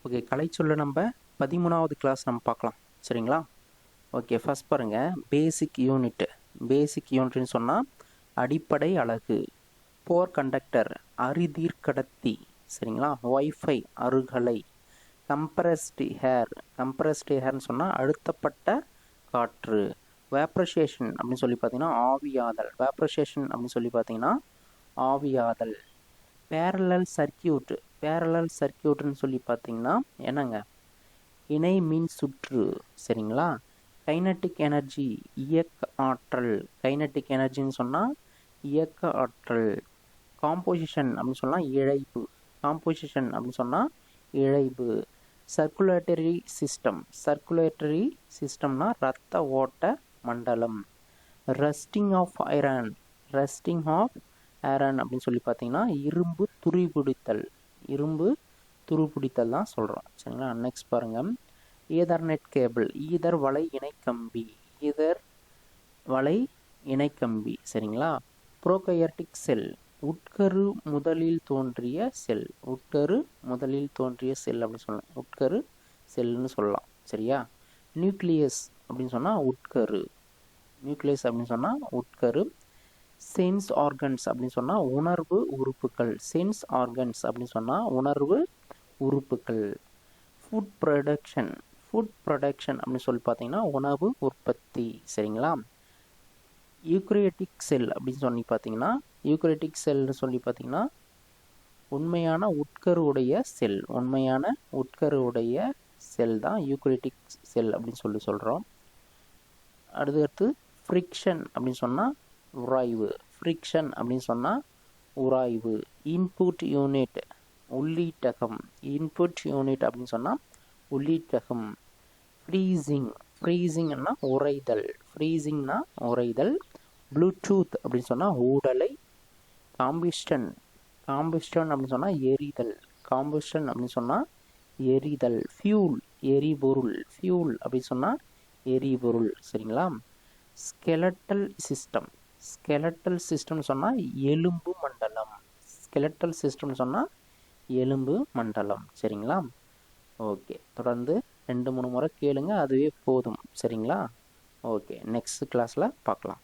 Okay, கலைச்சொல்ல நம்ம 13வது class நம்ம பார்க்கலாம். சரிங்களா? ஓகே, ஃபஸ்ட் பாருங்கள், பேசிக் யூனிட்னு சொன்னால் அடிப்படை அலகு. போர் கண்டக்டர் அரிதீர்க்கடத்தி. சரிங்களா? ஒய்ஃபை அருகலை. கம்ப்ரஸ்டு ஹேர்னு சொன்னால் அழுத்தப்பட்ட காற்று. வேப்ரசேஷன் அப்படின்னு சொல்லி பார்த்தீங்கன்னா ஆவியாதல். பேரலல் சர்க்கியூட்னு சொல்லி பார்த்தீங்கன்னா என்னங்க, இணை மின் சுற்று. சரிங்களா? கைனட்டிக் எனர்ஜி இயக்க எனர்ஜின்னு சொன்னால் இயக்க ஆற்றல். காம்போசிஷன் அப்படின்னு சொன்னால் இழைவு. சர்க்குலேட்டரி சிஸ்டம்னா இரத்த ஓட்ட மண்டலம். ரஸ்டிங் ஆஃப் ஐரன் அப்படின்னு சொல்லி பார்த்தீங்கன்னா இரும்பு துருபிடித்தல் தான் சொல்கிறோம். சரிங்களா? நெக்ஸ்ட் பாருங்கள், ஈதர்நெட் கேபிள், வலை இணைக்கம்பி. ப்ரோகயாட்டிக் செல், உட்கரு முதலில் தோன்றிய செல் அப்படின்னு சொல்லலாம். உட்கரு செல்னு சொல்லலாம். சரியா? நியூக்ளியஸ் அப்படின்னு சொன்னால் உட்கரு. சென்ஸ் ஆர்கன்ஸ் அப்படின்னு சொன்னால் உணர்வு உறுப்புகள். ஃபுட் ப்ரொடக்ஷன் அப்படின்னு சொல்லி பார்த்தீங்கன்னா உணவு உற்பத்தி. சரிங்களா? யூக்ரியாட்டிக் செல் அப்படின்னு சொல்லி பார்த்தீங்கன்னா உண்மையான உட்கருவுடைய செல் தான் யூக்ரியாட்டிக் செல் அப்படின்னு சொல்கிறோம். அடுத்து ஃப்ரிக்ஷன் அப்படின்னு சொன்னால் உராய்வு. இன்புட் யூனிட் உள்ளீட்டகம் அப்படின்னு சொன்னால் உள்ளீட்டகம். ஃப்ரீசிங்னா உறைதல். ப்ளூடூத் அப்படின்னு சொன்னால் ஊடலை. காம்பிஸ்டன் அப்படின்னு சொன்னால் எரிதல். ஃபியூல் அப்படின்னு சொன்னால் எரிபொருள். சரிங்களா? ஸ்கெலட்டல் சிஸ்டம் சொன்னால் எலும்பு மண்டலம். சரிங்களா? ஓகே, தொடர்ந்து 2-3 முறை கேளுங்க, அதுவே போதும். சரிங்களா? ஓகே, நெக்ஸ்ட் கிளாஸில் பார்க்கலாம்.